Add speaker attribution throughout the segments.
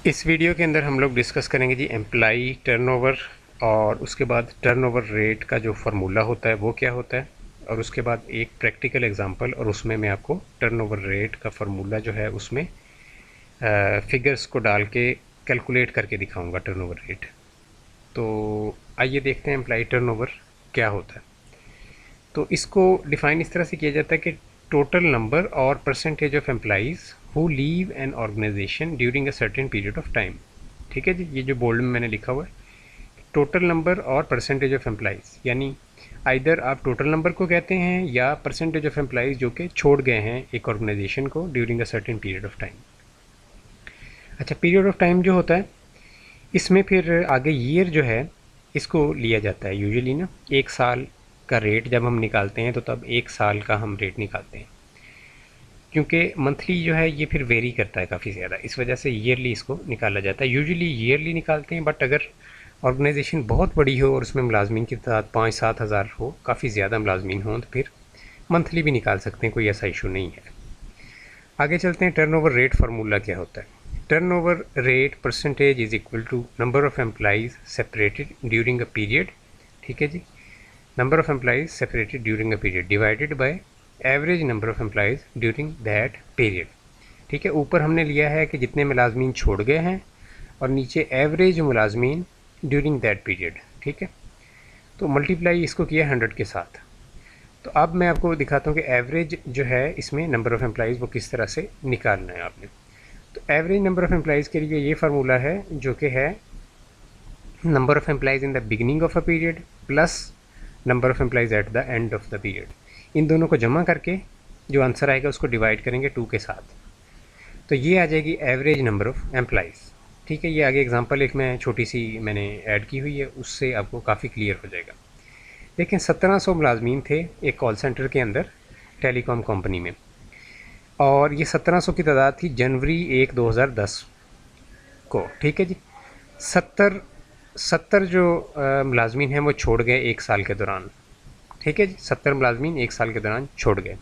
Speaker 1: इस वीडियो के अंदर हम लोग डिस्कस करेंगे जी एम्प्लाई टर्नओवर और उसके बाद टर्नओवर रेट का जो फार्मूला होता है वो क्या होता है, और उसके बाद एक प्रैक्टिकल एग्जांपल और उसमें मैं आपको टर्नओवर रेट का फार्मूला जो है उसमें फिगर्स को डाल के कैलकुलेट करके दिखाऊंगा टर्नओवर रेट। तो आइए देखते हैं एम्प्लाई टर्नओवर क्या होता है। तो इसको डिफ़ाइन इस तरह से किया जाता है कि टोटल नंबर और percentage of employees who leave an organisation during a certain period of time. ठीक है जी, ये जो बोल्ड में मैंने लिखा हुआ है टोटल नंबर और परसेंटेज ऑफ एम्प्लॉइज़, यानी आइदर आप टोटल नंबर को कहते हैं या परसेंटेज ऑफ एम्प्लॉइज़ जो कि छोड़ गए हैं एक ऑर्गेनाइजेशन को during a certain period of time. अच्छा, पीरियड ऑफ टाइम जो होता है इसमें फिर आगे ईयर जो है इसको लिया जाता है। यूजुअली ना एक साल का रेट जब हम निकालते हैं तो तब एक साल का हम रेट निकालते हैं, क्योंकि मंथली जो है ये फिर वेरी करता है काफ़ी ज़्यादा, इस वजह से ईयरली इसको निकाला जाता है। यूजुअली ईयरली निकालते हैं, बट अगर ऑर्गेनाइजेशन बहुत बड़ी हो और उसमें मुलाजमीन की तादाद 5-7 हज़ार हो, काफ़ी ज़्यादा मुलाजमीन हों, तो फिर मंथली भी निकाल सकते हैं, कोई ऐसा इशू नहीं है। आगे चलते हैं, टर्नओवर रेट फार्मूला क्या होता है। Turnover rate percentage is equal to number of employees separated during a period, ठीक है जी, number of employees separated during a period divided by average number of employees during that period. ठीक है, ऊपर हमने लिया है कि जितने मुलाजमीन छोड़ गए हैं और नीचे एवरेज मुलाजमीन ड्यूरिंग दैट पीरियड। ठीक है, तो मल्टीप्लाई इसको किया 100 के साथ। तो अब मैं आपको दिखाता हूँ कि एवरेज जो है इसमें नंबर ऑफ़ एम्प्लॉइज़ वो किस तरह से निकालना है आपने। तो एवरेज नंबर ऑफ़ एम्प्लॉइज़ के लिए ये फार्मूला है जो कि है number of employees in the beginning of a period plus number of employees at the end of the period. इन दोनों को जमा करके जो आंसर आएगा उसको डिवाइड करेंगे 2 के साथ, तो ये आ जाएगी एवरेज नंबर ऑफ़ एम्प्लॉइज़। ठीक है, ये आगे एग्जांपल एक मैं छोटी सी मैंने ऐड की हुई है, उससे आपको काफ़ी क्लियर हो जाएगा। लेकिन 1700 मुलाजमीन थे एक कॉल सेंटर के अंदर टेलीकॉम कंपनी में, और ये 1700 की तादाद थी जनवरी 1 2010 को। ठीक है जी, 70 जो मुलाजमीन हैं वो छोड़ गए एक साल के दौरान। ठीक है जी, 70 मुलाजमीन एक साल के दौरान छोड़ गए।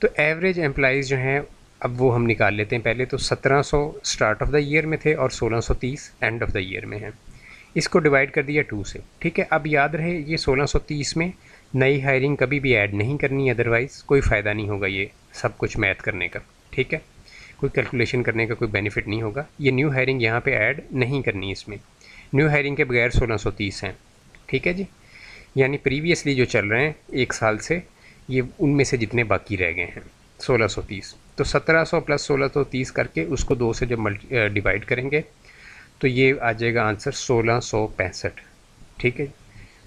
Speaker 1: तो एवरेज एम्प्लॉइज़ जो हैं अब वो हम निकाल लेते हैं। पहले तो 1700 स्टार्ट ऑफ द ईयर में थे और 1630 एंड ऑफ द ईयर में हैं। इसको डिवाइड कर दिया 2 से। ठीक है, अब याद रहे ये 1630 में नई हायरिंग कभी भी ऐड नहीं करनी, अदरवाइज़ कोई फ़ायदा नहीं होगा ये सब कुछ मैथ करने का। ठीक है, कोई कैलकुलेशन करने का कोई बेनिफिट नहीं होगा। ये न्यू हायरिंग यहाँ पे ऐड नहीं करनी, इसमें न्यू हायरिंग के बगैर 1630 हैं। ठीक है जी, यानी प्रीवियसली जो चल रहे हैं एक साल से, ये उनमें से जितने बाकी रह गए हैं 1630। तो 1700 प्लस 1630 करके उसको 2 से जब डिवाइड करेंगे तो ये आ जाएगा आंसर 1665। ठीक है,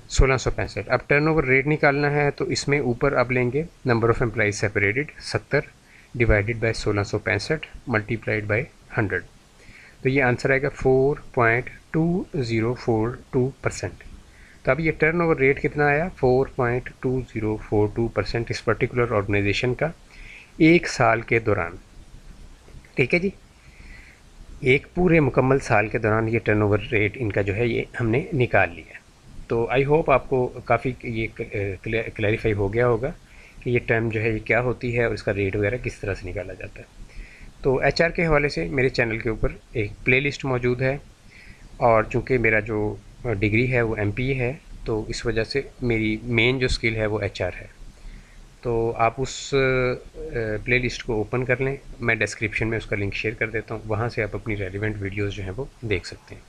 Speaker 1: 1665। अब टर्नओवर रेट निकालना है तो इसमें ऊपर अब लेंगे number of employees separated 70 divided by 1665 multiplied by 100, तो ये आंसर आएगा 4.2042%। तो अब ये टर्नओवर रेट कितना आया, 4.2042% इस पर्टिकुलर ऑर्गेनाइजेशन का एक साल के दौरान। ठीक है जी, एक पूरे मुकम्मल साल के दौरान ये टर्नओवर रेट इनका जो है ये हमने निकाल लिया। तो आई होप आपको काफ़ी ये क्लैरिफाई हो गया होगा कि ये टर्म जो है ये क्या होती है और इसका रेट वगैरह किस तरह से निकाला जाता है। तो एचआर के हवाले से मेरे चैनल के ऊपर एक प्लेलिस्ट मौजूद है, और चूँकि मेरा जो डिग्री है वो एमपीए है, तो इस वजह से मेरी मेन जो स्किल है वो एचआर है। तो आप उस प्लेलिस्ट को ओपन कर लें, मैं डिस्क्रिप्शन में उसका लिंक शेयर कर देता हूँ, वहाँ से आप अपनी रेलिवेंट वीडियोज़ जो हैं वो देख सकते हैं।